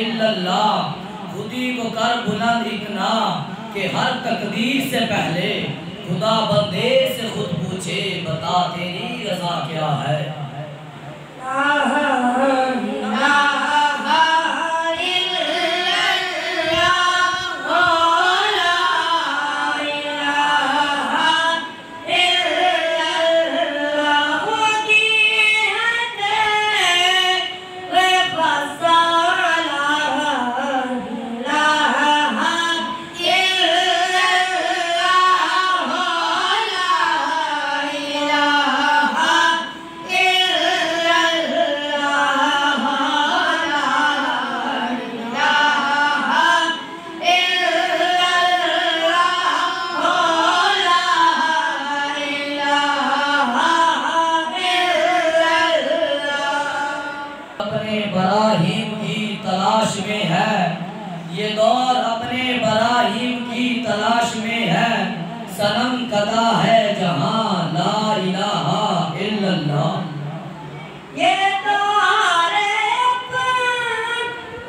इल्लल्लाह। खुदी को कर बुलंद इतना कि हर तकदीर से पहले खुदा बंदे से खुद पूछे, बता तेरी रजा क्या है। अपने बराहीम की तलाश में है, ये दौर अपने बराहीम की तलाश में है। सनम कदा है जहां ला इलाहा इल्लल्लाह। ये दौर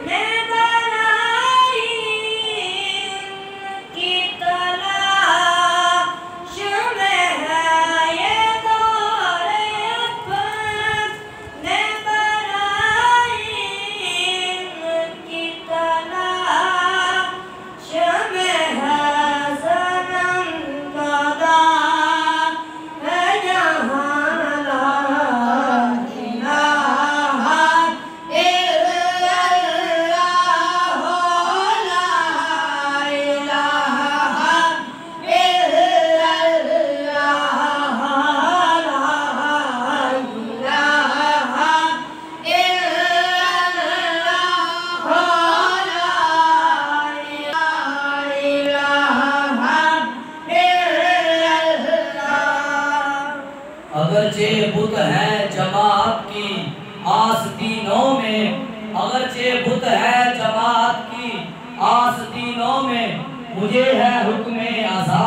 अपने बराहीम की तलाश में है। ये दौर अपने बराहीम की तलाश में है। सनम कदा है जहां ला इलाहा इल्लल्लाह। ला इलाहा इल्लल्लाह। ला इलाहा अगरचे बुत है जमात की आस्तीनों में, अगरचे बुत है जमात की आस्तीनों में, मुझे है हुक्मे अज़ा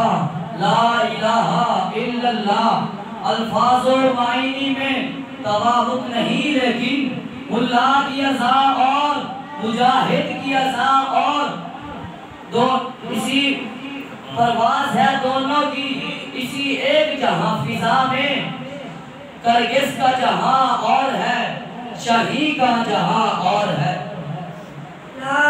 ला इलाहा इल्लल्लाह। अल्फाज़ो मायनी में तवाहुत नहीं, लेकिन मुल्ला की अज़ा और मुजाहिद की अज़ा और दो इसी परवाज़ है दोनों की इसी एक जहां फिजा में। करगिस का जहां और है, शाही का जहां और है। ला